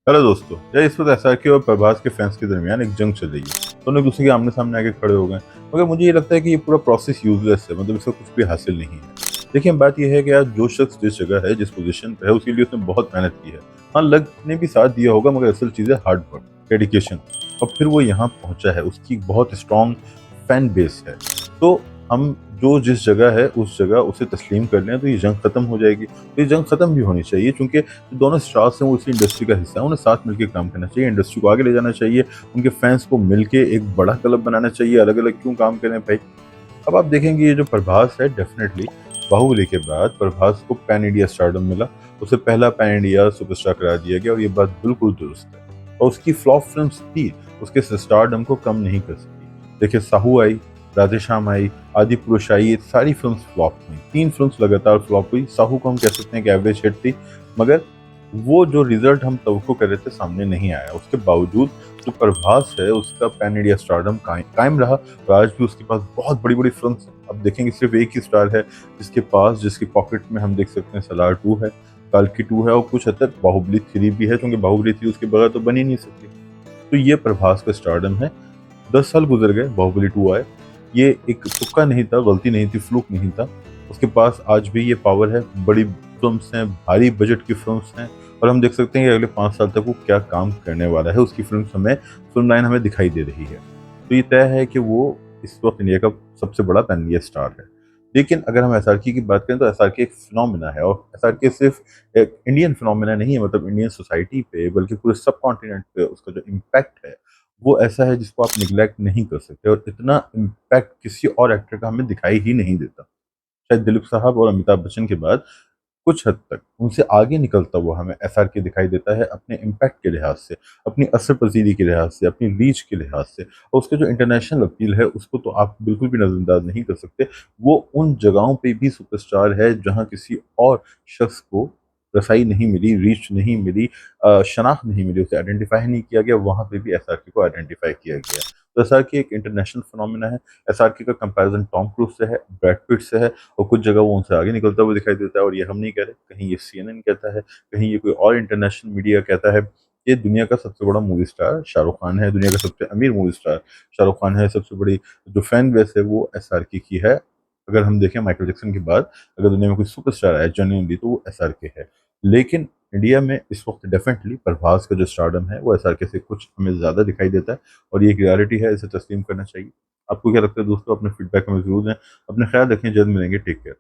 Hello दोस्तों, यार इस वक्त एसआरके और प्रभास के फैंस के दरमियान एक जंग चल रही है। दोनों एक दूसरे के आमने सामने आके खड़े हो गए, मगर मुझे ये लगता है कि ये पूरा प्रोसेस यूजलेस है। मतलब इसका कुछ भी हासिल नहीं है। देखिए, बात यह है कि यार जो शख्स जिस जगह है, जिस पोजीशन पे है, उसके लिए उसने बहुत मेहनत की है। हाँ, लक ने भी साथ दिया होगा, मगर असल चीज़ है हार्ड वर्क, डेडिकेशन। और फिर वो यहाँ पहुंचा है, उसकी बहुत स्ट्रॉन्ग फैन बेस है। तो हम जो जिस जगह है उस जगह उसे तस्लीम कर लें तो ये जंग खत्म हो जाएगी। तो ये जंग खत्म भी होनी चाहिए, क्योंकि जो दोनों स्टार्स हैं वो इसी इंडस्ट्री का हिस्सा है। उन्हें साथ मिलकर काम करना चाहिए, इंडस्ट्री को आगे ले जाना चाहिए। उनके फैंस को मिलके एक बड़ा क्लब बनाना चाहिए। अलग अलग क्यों काम करें भाई। अब आप देखेंगे, ये जो प्रभास है, डेफिनेटली बाहुबली के बाद प्रभास को पैन इंडिया स्टारडम मिला। उसे पहला पैन इंडिया सुपरस्टार करार दिया गया, और ये बात बिल्कुल दुरुस्त है। और उसकी फ्लॉप फिल्म भी उसके स्टारडम को कम नहीं कर सकी। देखिए, साहू आई, राधे श्याम आई, आदि पुरुष आई, ये सारी फिल्म फ्लॉप हुई। 3 फिल्म लगातार फ्लॉप हुई। साहू को हम कह सकते हैं कि एवरेज हिट थी, मगर वो जो रिजल्ट हम तवक्को कर रहे थे सामने नहीं आया। उसके बावजूद जो प्रभास है उसका पैन इंडिया स्टारडम कायम रहा, और आज भी उसके पास बहुत बड़ी बड़ी फिल्म। अब देखेंगे, सिर्फ एक ही स्टार है जिसके पास, जिसकी पॉकेट में हम देख सकते हैं सलार 2 है, कल्कि 2 है, और कुछ हद तक बाहुबली 3 भी है, क्योंकि बाहुबली 3 उसके बगैर तो बन ही नहीं सकती। तो ये प्रभास का स्टारडम है। 10 साल गुजर गए, बाहुबली 2 आए। ये एक तुक्का नहीं था, गलती नहीं थी, फ्लूक नहीं था। उसके पास आज भी ये पावर है। बड़ी फिल्म्स हैं, भारी बजट की फिल्म्स हैं, और हम देख सकते हैं कि अगले 5 साल तक वो क्या काम करने वाला है। उसकी फिल्म लाइन हमें दिखाई दे रही है। तो ये तय है कि वो इस वक्त इंडिया का सबसे बड़ा पैन इंडिया स्टार है। लेकिन अगर हम एसआरके की बात करें तो एसआरके एक फिनोमिना है, और एसआरके सिर्फ एक इंडियन फिनोमिना नहीं है, मतलब इंडियन सोसाइटी पे, बल्कि पूरे सब कॉन्टिनेंट पे उसका जो इम्पैक्ट है वो ऐसा है जिसको आप निगलेक्ट नहीं कर सकते। और इतना इम्पैक्ट किसी और एक्टर का हमें दिखाई ही नहीं देता। शायद दिलीप साहब और अमिताभ बच्चन के बाद कुछ हद तक उनसे आगे निकलता हुआ हमें एसआरके दिखाई देता है, अपने इम्पैक्ट के लिहाज से, अपनी असर पजीरी के लिहाज से, अपनी रीच के लिहाज से। और उसके जो इंटरनेशनल अपील है उसको तो आप बिल्कुल भी नज़रअंदाज नहीं कर सकते। वो उन जगहों पे भी सुपरस्टार है जहाँ किसी और शख्स को रसाई नहीं मिली, रीच नहीं मिली, शनाख्त नहीं मिली, उसे आइडेंटिफाई नहीं किया गया, वहाँ पे भी एसआरके को आइडेंटिफाई किया गया। तो एसआरके एक इंटरनेशनल फिनोमिना है। एसआरके का कंपैरिजन टॉम क्रूज से है, ब्रैड पिट से है, और कुछ जगह वो उनसे आगे निकलता हुआ दिखाई देता है। और ये हम नहीं कह रहे, कहीं ये सीएनएन कहता है, कहीं ये कोई और इंटरनेशनल मीडिया कहता है। ये दुनिया का सबसे बड़ा मूवी स्टार शाहरुख खान है, दुनिया का सबसे अमीर मूवी स्टार शाहरुख खान है। सबसे बड़ी जो फैन बेस है वो एसआरके की है। अगर हम देखें माइकल जैक्सन के बाद अगर दुनिया में कोई सुपरस्टार है जेन्युइनली, तो वो एसआरके है। लेकिन इंडिया में इस वक्त डेफिनेटली प्रभास का जो स्टारडम है वो एसआरके से कुछ हमें ज़्यादा दिखाई देता है, और ये एक रियलिटी है, इसे तस्लीम करना चाहिए। आपको क्या लगता है दोस्तों? अपने फीडबैक में जरूर दें। अपने ख्याल रखें, जल्द मिलेंगे। Take care.